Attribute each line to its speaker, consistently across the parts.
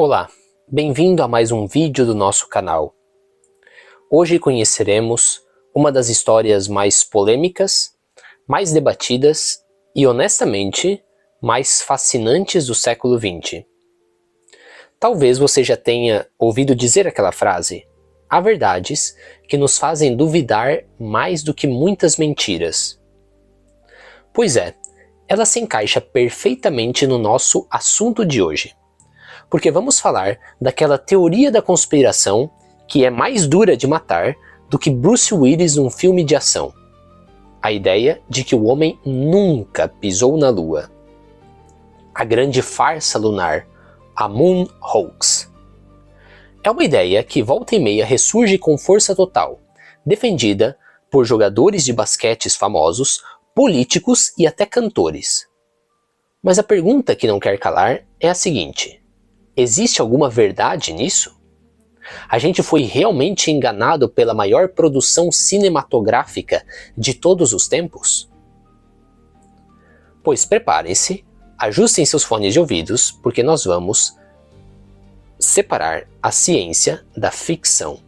Speaker 1: Olá, bem-vindo a mais um vídeo do nosso canal. Hoje conheceremos uma das histórias mais polêmicas, mais debatidas e, honestamente, mais fascinantes do século XX. Talvez você já tenha ouvido dizer aquela frase: há verdades que nos fazem duvidar mais do que muitas mentiras. Pois é, ela se encaixa perfeitamente no nosso assunto de hoje. Porque vamos falar daquela teoria da conspiração que é mais dura de matar do que Bruce Willis num filme de ação. A ideia de que o homem nunca pisou na Lua. A grande farsa lunar, a Moon Hoax. É uma ideia que volta e meia ressurge com força total, defendida por jogadores de basquetes famosos, políticos e até cantores. Mas a pergunta que não quer calar é a seguinte: existe alguma verdade nisso? A gente foi realmente enganado pela maior produção cinematográfica de todos os tempos? Pois preparem-se, ajustem seus fones de ouvidos, porque nós vamos separar a ciência da ficção.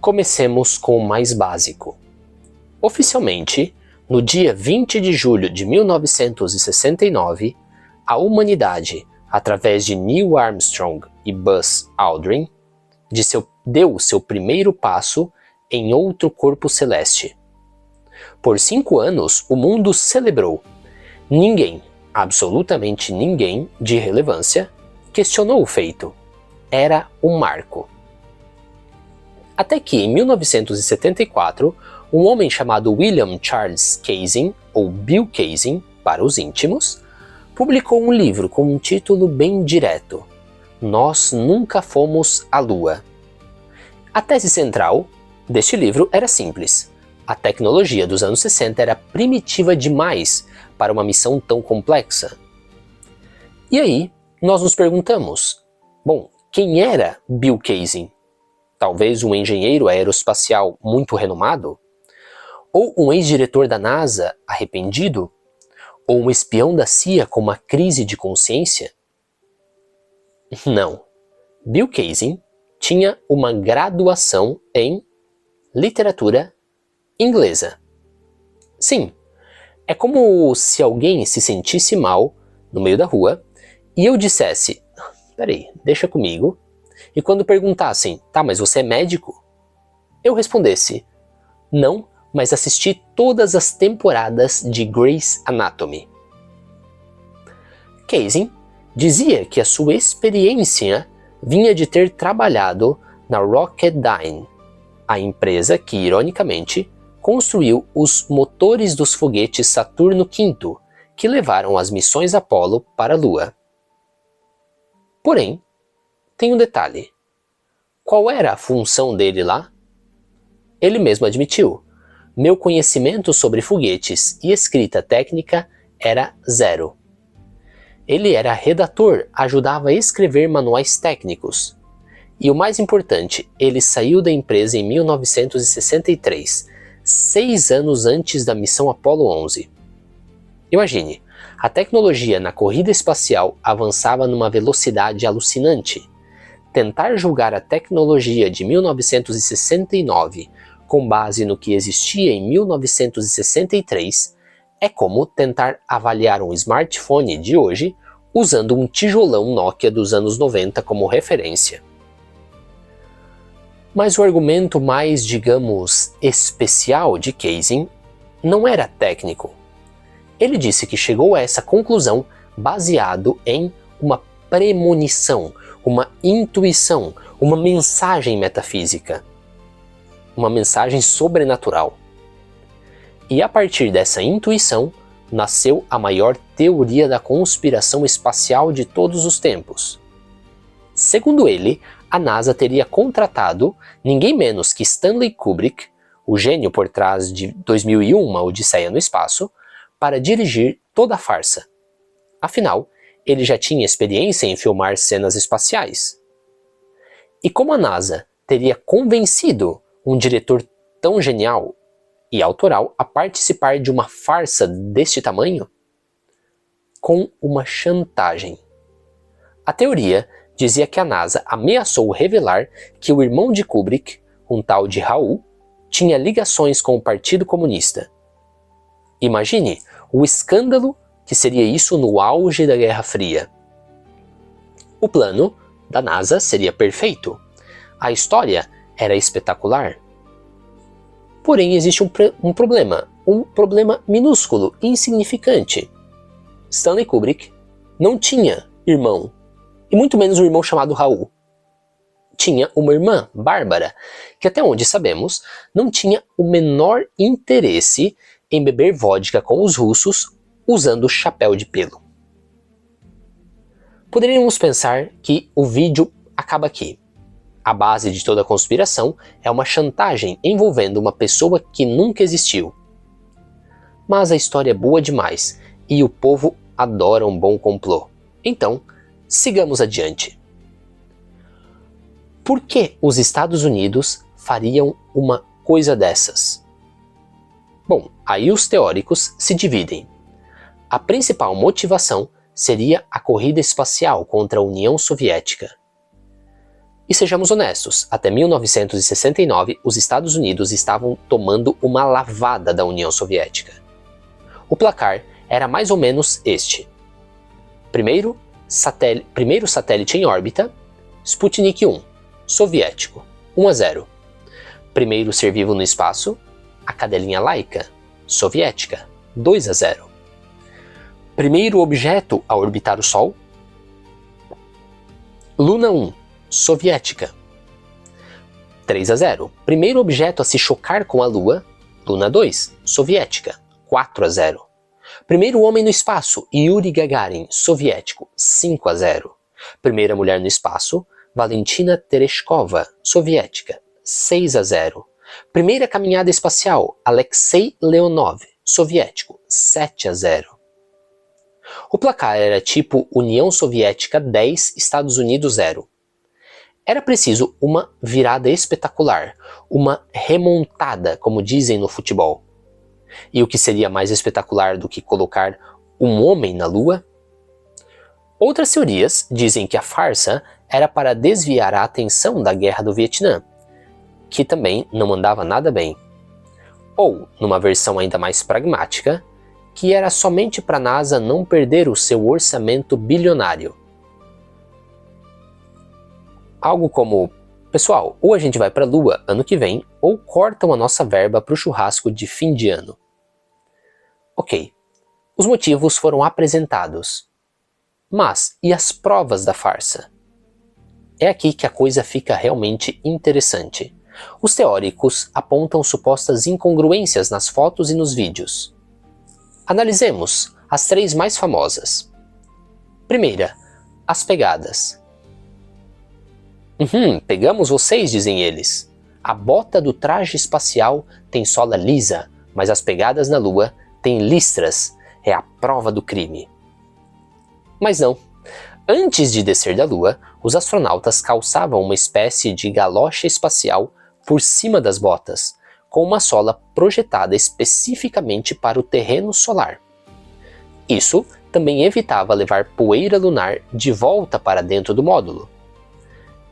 Speaker 1: Comecemos com o mais básico. Oficialmente, no dia 20 de julho de 1969, a humanidade, através de Neil Armstrong e Buzz Aldrin, deu seu primeiro passo em outro corpo celeste. Por 5 anos, o mundo celebrou. Ninguém, absolutamente ninguém de relevância, questionou o feito. Era um marco. Até que, em 1974, um homem chamado William Charles Kaysing, ou Bill Kaysing para os íntimos, publicou um livro com um título bem direto: Nós Nunca Fomos à Lua. A tese central deste livro era simples. A tecnologia dos anos 60 era primitiva demais para uma missão tão complexa. E aí, nós nos perguntamos, quem era Bill Kaysing? Talvez um engenheiro aeroespacial muito renomado? Ou um ex-diretor da NASA arrependido? Ou um espião da CIA com uma crise de consciência? Não. Bill Kaysing tinha uma graduação em literatura inglesa. Sim, é como se alguém se sentisse mal no meio da rua e eu dissesse: peraí, deixa comigo. E quando perguntassem: tá, mas você é médico? Eu respondesse: não, mas assisti todas as temporadas de Grey's Anatomy. Kaysing dizia que a sua experiência vinha de ter trabalhado na Rocketdyne, a empresa que, ironicamente, construiu os motores dos foguetes Saturno V, que levaram as missões Apollo para a Lua. Porém, tem um detalhe. Qual era a função dele lá? Ele mesmo admitiu: meu conhecimento sobre foguetes e escrita técnica era zero. Ele era redator, ajudava a escrever manuais técnicos. E o mais importante, ele saiu da empresa em 1963, 6 anos antes da missão Apollo 11. Imagine, a tecnologia na corrida espacial avançava numa velocidade alucinante. Tentar julgar a tecnologia de 1969 com base no que existia em 1963 é como tentar avaliar um smartphone de hoje usando um tijolão Nokia dos anos 90 como referência. Mas o argumento mais, digamos, especial de Kaysing não era técnico. Ele disse que chegou a essa conclusão baseado em uma premonição, uma intuição, uma mensagem metafísica, uma mensagem sobrenatural. E a partir dessa intuição, nasceu a maior teoria da conspiração espacial de todos os tempos. Segundo ele, a NASA teria contratado ninguém menos que Stanley Kubrick, o gênio por trás de 2001, Uma Odisseia no Espaço, para dirigir toda a farsa. Afinal, ele já tinha experiência em filmar cenas espaciais. E como a NASA teria convencido um diretor tão genial e autoral a participar de uma farsa deste tamanho? Com uma chantagem. A teoria dizia que a NASA ameaçou revelar que o irmão de Kubrick, um tal de Raul, tinha ligações com o Partido Comunista. Imagine o escândalo que seria isso no auge da Guerra Fria. O plano da NASA seria perfeito. A história era espetacular. Porém, existe um problema minúsculo, insignificante. Stanley Kubrick não tinha irmão, e muito menos um irmão chamado Raul. Tinha uma irmã, Bárbara, que até onde sabemos, não tinha o menor interesse em beber vodka com os russos usando chapéu de pelo. Poderíamos pensar que o vídeo acaba aqui. A base de toda a conspiração é uma chantagem envolvendo uma pessoa que nunca existiu. Mas a história é boa demais e o povo adora um bom complô. Então, sigamos adiante. Por que os Estados Unidos fariam uma coisa dessas? Bom, aí os teóricos se dividem. A principal motivação seria a corrida espacial contra a União Soviética. E sejamos honestos, até 1969 os Estados Unidos estavam tomando uma lavada da União Soviética. O placar era mais ou menos este. Primeiro satélite em órbita, Sputnik 1, soviético, 1-0. Primeiro ser vivo no espaço, a cadelinha Laika, soviética, 2-0. Primeiro objeto a orbitar o Sol, Luna 1, soviética, 3-0. Primeiro objeto a se chocar com a Lua, Luna 2, soviética, 4-0. Primeiro homem no espaço, Yuri Gagarin, soviético, 5-0. Primeira mulher no espaço, Valentina Tereshkova, soviética, 6-0. Primeira caminhada espacial, Alexei Leonov, soviético, 7-0. O placar era tipo União Soviética 10, Estados Unidos 0. Era preciso uma virada espetacular, uma remontada, como dizem no futebol. E o que seria mais espetacular do que colocar um homem na Lua? Outras teorias dizem que a farsa era para desviar a atenção da Guerra do Vietnã, que também não andava nada bem. Ou, numa versão ainda mais pragmática, que era somente para a NASA não perder o seu orçamento bilionário. Algo como, pessoal, ou a gente vai para a Lua ano que vem, ou cortam a nossa verba para o churrasco de fim de ano. Ok, os motivos foram apresentados. Mas, e as provas da farsa? É aqui que a coisa fica realmente interessante. Os teóricos apontam supostas incongruências nas fotos e nos vídeos. Analisemos as 3 mais famosas. Primeira, as pegadas. Pegamos vocês, dizem eles. A bota do traje espacial tem sola lisa, mas as pegadas na Lua têm listras. É a prova do crime. Mas não. Antes de descer da Lua, os astronautas calçavam uma espécie de galocha espacial por cima das botas, com uma sola projetada especificamente para o terreno solar. Isso também evitava levar poeira lunar de volta para dentro do módulo.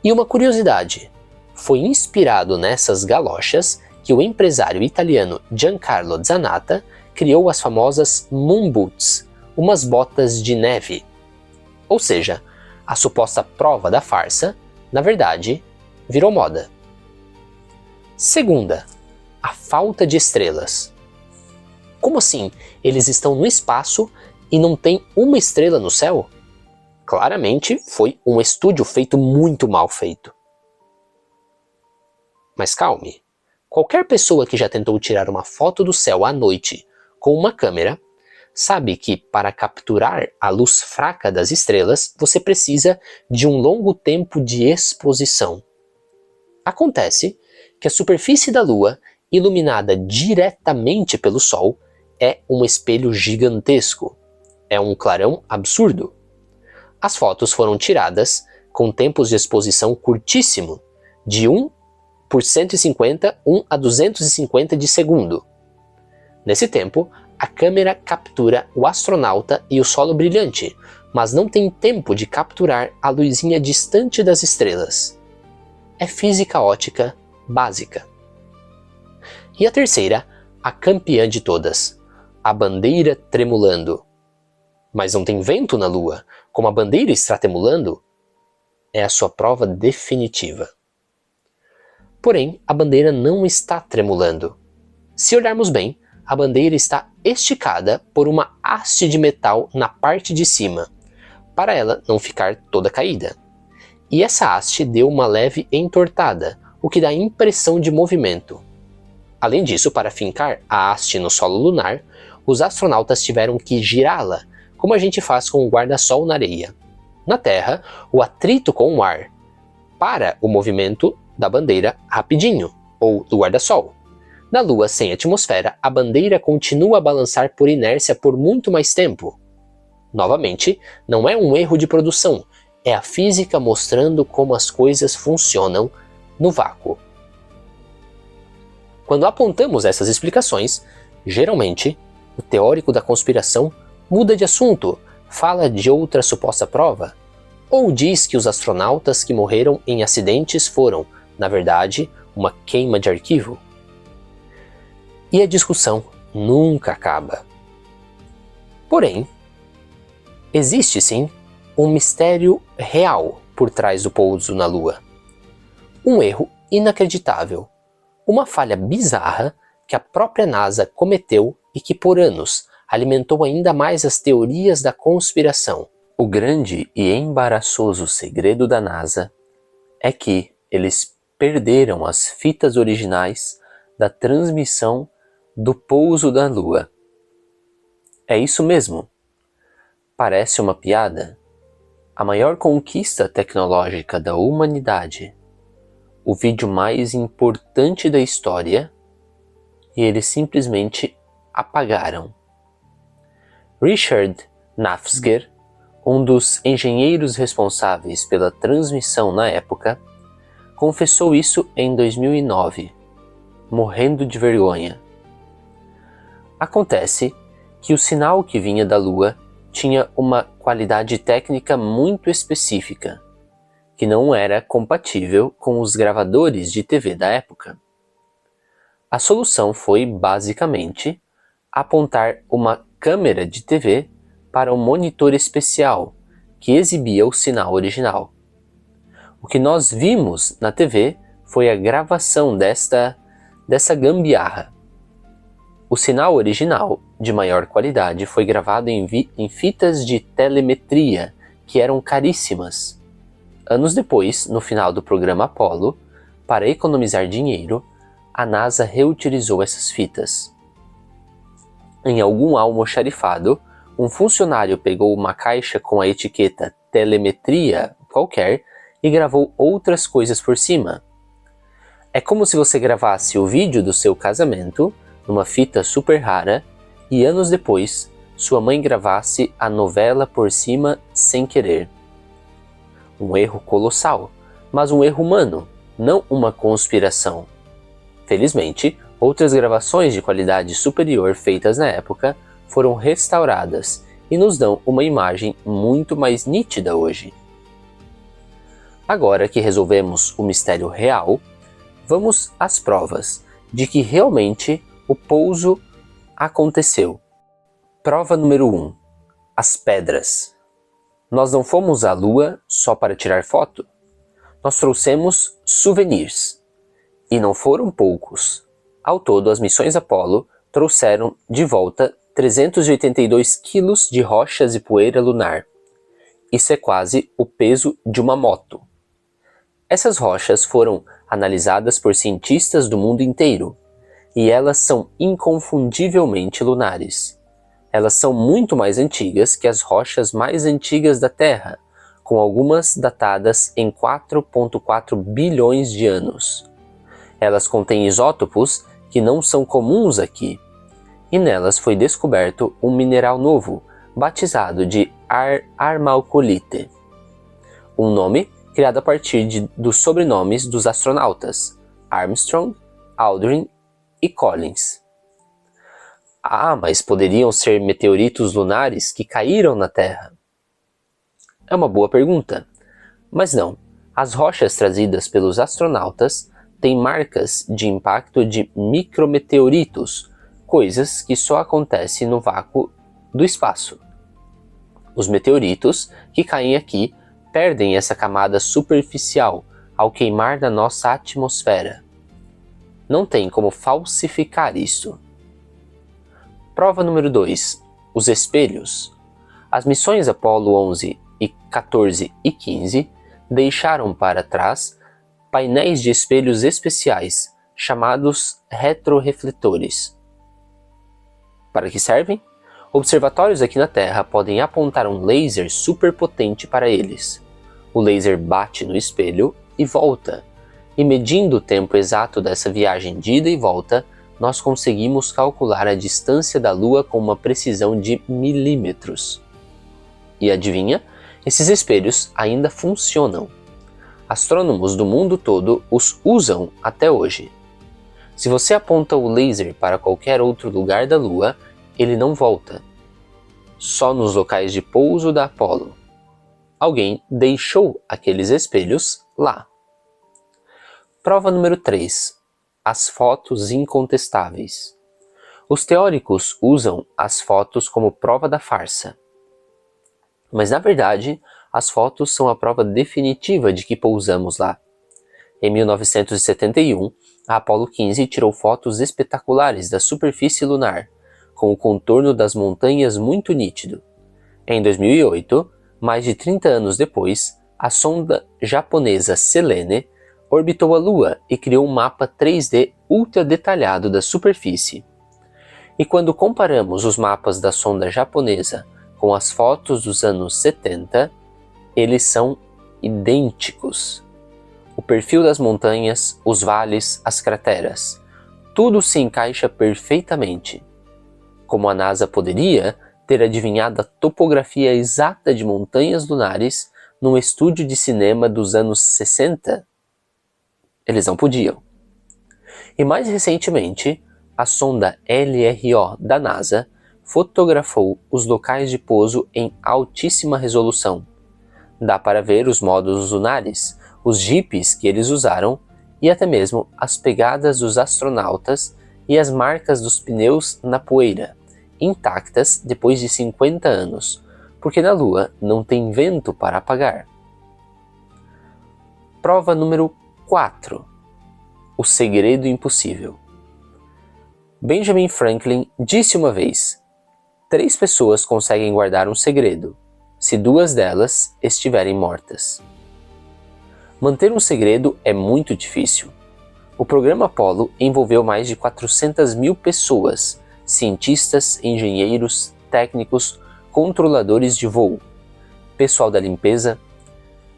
Speaker 1: E uma curiosidade, foi inspirado nessas galochas que o empresário italiano Giancarlo Zanatta criou as famosas Moon Boots, umas botas de neve. Ou seja, a suposta prova da farsa, na verdade, virou moda. Segunda, a falta de estrelas. Como assim? Eles estão no espaço e não tem uma estrela no céu? Claramente foi um estúdio feito muito mal feito. Mas calme, qualquer pessoa que já tentou tirar uma foto do céu à noite com uma câmera sabe que para capturar a luz fraca das estrelas você precisa de um longo tempo de exposição. Acontece que a superfície da Lua, iluminada diretamente pelo Sol, é um espelho gigantesco. É um clarão absurdo. As fotos foram tiradas com tempos de exposição curtíssimo, de 1 por 150, 1 a 250 de segundo. Nesse tempo, a câmera captura o astronauta e o solo brilhante, mas não tem tempo de capturar a luzinha distante das estrelas. É física ótica básica. E a terceira, a campeã de todas, a bandeira tremulando. Mas não tem vento na Lua, como a bandeira está tremulando, é a sua prova definitiva. Porém, a bandeira não está tremulando. Se olharmos bem, a bandeira está esticada por uma haste de metal na parte de cima, para ela não ficar toda caída. E essa haste deu uma leve entortada, o que dá impressão de movimento. Além disso, para fincar a haste no solo lunar, os astronautas tiveram que girá-la, como a gente faz com o guarda-sol na areia. Na Terra, o atrito com o ar para o movimento da bandeira rapidinho, ou do guarda-sol. Na Lua sem atmosfera, a bandeira continua a balançar por inércia por muito mais tempo. Novamente, não é um erro de produção, é a física mostrando como as coisas funcionam no vácuo. Quando apontamos essas explicações, geralmente, o teórico da conspiração muda de assunto, fala de outra suposta prova, ou diz que os astronautas que morreram em acidentes foram, na verdade, uma queima de arquivo. E a discussão nunca acaba. Porém, existe sim um mistério real por trás do pouso na Lua. Um erro inacreditável, uma falha bizarra que a própria NASA cometeu e que por anos alimentou ainda mais as teorias da conspiração. O grande e embaraçoso segredo da NASA é que eles perderam as fitas originais da transmissão do pouso da Lua. É isso mesmo. Parece uma piada? A maior conquista tecnológica da humanidade, o vídeo mais importante da história, e eles simplesmente apagaram. Richard Nafzger, um dos engenheiros responsáveis pela transmissão na época, confessou isso em 2009, morrendo de vergonha. Acontece que o sinal que vinha da Lua tinha uma qualidade técnica muito específica, que não era compatível com os gravadores de TV da época. A solução foi, basicamente, apontar uma câmera de TV para um monitor especial que exibia o sinal original. O que nós vimos na TV foi a gravação dessa gambiarra. O sinal original, de maior qualidade, foi gravado em fitas de telemetria, que eram caríssimas. Anos depois, no final do programa Apollo, para economizar dinheiro, a NASA reutilizou essas fitas. Em algum almoxarifado, um funcionário pegou uma caixa com a etiqueta telemetria qualquer e gravou outras coisas por cima. É como se você gravasse o vídeo do seu casamento numa fita super rara e anos depois sua mãe gravasse a novela por cima sem querer. Um erro colossal, mas um erro humano, não uma conspiração. Felizmente, outras gravações de qualidade superior feitas na época foram restauradas e nos dão uma imagem muito mais nítida hoje. Agora que resolvemos o mistério real, vamos às provas de que realmente o pouso aconteceu. Prova número 1. As pedras. Nós não fomos à Lua só para tirar foto. Nós trouxemos souvenirs. E não foram poucos. Ao todo, as missões Apollo trouxeram de volta 382 quilos de rochas e poeira lunar. Isso é quase o peso de uma moto. Essas rochas foram analisadas por cientistas do mundo inteiro, e elas são inconfundivelmente lunares. Elas são muito mais antigas que as rochas mais antigas da Terra, com algumas datadas em 4,4 bilhões de anos. Elas contêm isótopos que não são comuns aqui, e nelas foi descoberto um mineral novo, batizado de armalcolite, um nome criado a partir dos sobrenomes dos astronautas Armstrong, Aldrin e Collins. Ah, mas poderiam ser meteoritos lunares que caíram na Terra. É uma boa pergunta. Mas não, as rochas trazidas pelos astronautas têm marcas de impacto de micrometeoritos, coisas que só acontecem no vácuo do espaço. Os meteoritos que caem aqui perdem essa camada superficial ao queimar da nossa atmosfera. Não tem como falsificar isso. Prova número 2. Os espelhos. As missões Apollo 11 e 14 e 15 deixaram para trás painéis de espelhos especiais, chamados retrorefletores. Para que servem? Observatórios aqui na Terra podem apontar um laser superpotente para eles. O laser bate no espelho e volta, e medindo o tempo exato dessa viagem de ida e volta, nós conseguimos calcular a distância da Lua com uma precisão de milímetros. E adivinha? Esses espelhos ainda funcionam. Astrônomos do mundo todo os usam até hoje. Se você aponta o laser para qualquer outro lugar da Lua, ele não volta. Só nos locais de pouso da Apollo. Alguém deixou aqueles espelhos lá. Prova número 3. As fotos incontestáveis. Os teóricos usam as fotos como prova da farsa. Mas na verdade, as fotos são a prova definitiva de que pousamos lá. Em 1971, a Apollo 15 tirou fotos espetaculares da superfície lunar, com o contorno das montanhas muito nítido. Em 2008, mais de 30 anos depois, a sonda japonesa Selene orbitou a Lua e criou um mapa 3D ultra detalhado da superfície. E quando comparamos os mapas da sonda japonesa com as fotos dos anos 70, eles são idênticos. O perfil das montanhas, os vales, as crateras, tudo se encaixa perfeitamente. Como a NASA poderia ter adivinhado a topografia exata de montanhas lunares num estúdio de cinema dos anos 60? Eles não podiam. E mais recentemente, a sonda LRO da NASA fotografou os locais de pouso em altíssima resolução. Dá para ver os módulos lunares, os jipes que eles usaram e até mesmo as pegadas dos astronautas e as marcas dos pneus na poeira, intactas depois de 50 anos, porque na Lua não tem vento para apagar. Prova número 4. O segredo impossível. Benjamin Franklin disse uma vez: 3 pessoas conseguem guardar um segredo, se 2 delas estiverem mortas. Manter um segredo é muito difícil. O programa Apollo envolveu mais de 400 mil pessoas, cientistas, engenheiros, técnicos, controladores de voo, pessoal da limpeza.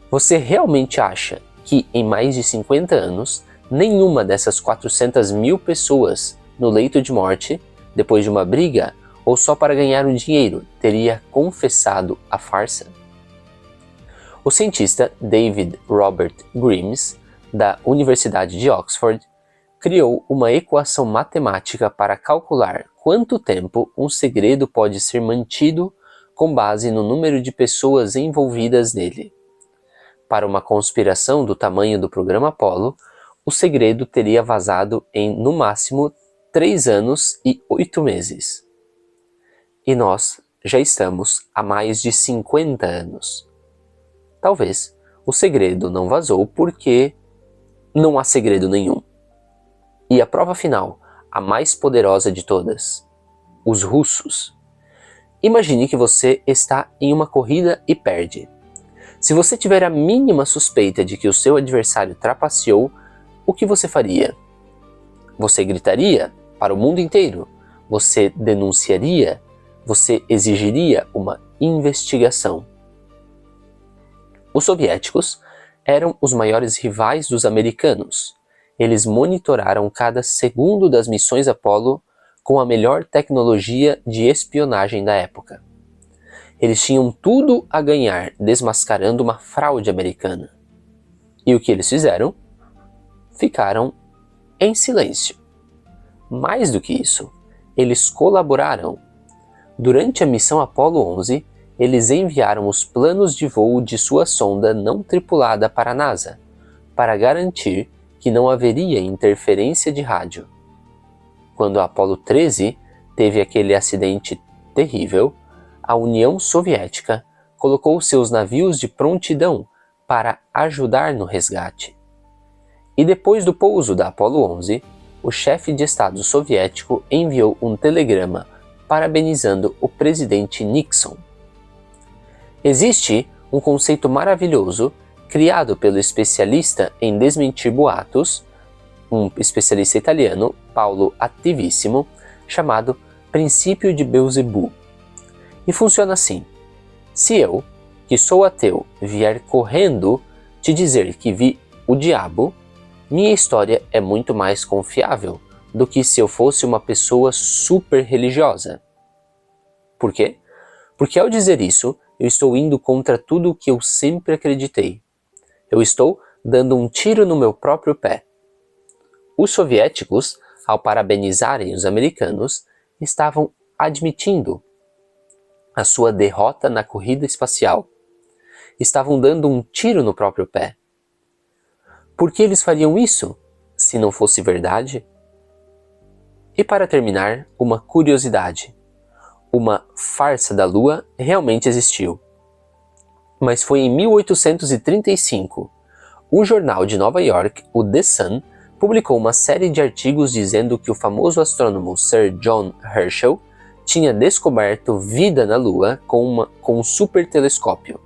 Speaker 1: Você realmente acha que em mais de 50 anos, nenhuma dessas 400 mil pessoas no leito de morte, depois de uma briga ou só para ganhar um dinheiro, teria confessado a farsa? O cientista David Robert Grimes, da Universidade de Oxford, criou uma equação matemática para calcular quanto tempo um segredo pode ser mantido com base no número de pessoas envolvidas nele. Para uma conspiração do tamanho do programa Apollo, o segredo teria vazado em, no máximo, 3 anos e 8 meses. E nós já estamos há mais de 50 anos. Talvez o segredo não vazou porque não há segredo nenhum. E a prova final, a mais poderosa de todas: os russos. Imagine que você está em uma corrida e perde. Se você tiver a mínima suspeita de que o seu adversário trapaceou, o que você faria? Você gritaria para o mundo inteiro? Você denunciaria? Você exigiria uma investigação? Os soviéticos eram os maiores rivais dos americanos. Eles monitoraram cada segundo das missões Apollo com a melhor tecnologia de espionagem da época. Eles tinham tudo a ganhar desmascarando uma fraude americana. E o que eles fizeram? Ficaram em silêncio. Mais do que isso, eles colaboraram. Durante a missão Apollo 11, eles enviaram os planos de voo de sua sonda não tripulada para a NASA, para garantir que não haveria interferência de rádio. Quando a Apollo 13 teve aquele acidente terrível, a União Soviética colocou seus navios de prontidão para ajudar no resgate. E depois do pouso da Apollo 11, o chefe de Estado soviético enviou um telegrama parabenizando o presidente Nixon. Existe um conceito maravilhoso criado pelo especialista em desmentir boatos, um especialista italiano, Paolo Attivissimo, chamado princípio de Beelzebub. E funciona assim: se eu, que sou ateu, vier correndo te dizer que vi o diabo, minha história é muito mais confiável do que se eu fosse uma pessoa super religiosa. Por quê? Porque ao dizer isso, eu estou indo contra tudo o que eu sempre acreditei. Eu estou dando um tiro no meu próprio pé. Os soviéticos, ao parabenizarem os americanos, estavam admitindo a sua derrota na corrida espacial. Estavam dando um tiro no próprio pé. Por que eles fariam isso, se não fosse verdade? E para terminar, uma curiosidade. Uma farsa da Lua realmente existiu. Mas foi em 1835. Um jornal de Nova York, o The Sun, publicou uma série de artigos dizendo que o famoso astrônomo Sir John Herschel tinha descoberto vida na Lua com um super telescópio.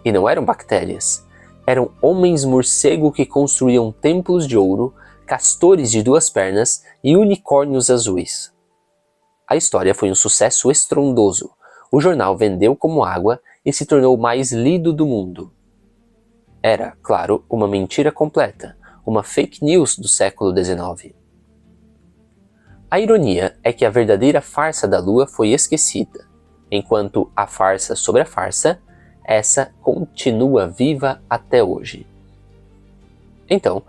Speaker 1: E não eram bactérias. Eram homens morcego que construíam templos de ouro, castores de 2 pernas e unicórnios azuis. A história foi um sucesso estrondoso. O jornal vendeu como água e se tornou o mais lido do mundo. Era, claro, uma mentira completa, uma fake news do século XIX. A ironia é que a verdadeira farsa da Lua foi esquecida, enquanto a farsa sobre a farsa, essa continua viva até hoje. Então,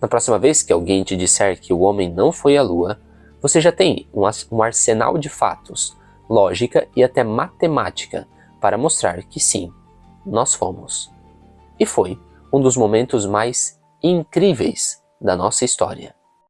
Speaker 1: na próxima vez que alguém te disser que o homem não foi à Lua, você já tem um arsenal de fatos, lógica e até matemática para mostrar que sim, nós fomos. E foi um dos momentos mais incríveis da nossa história.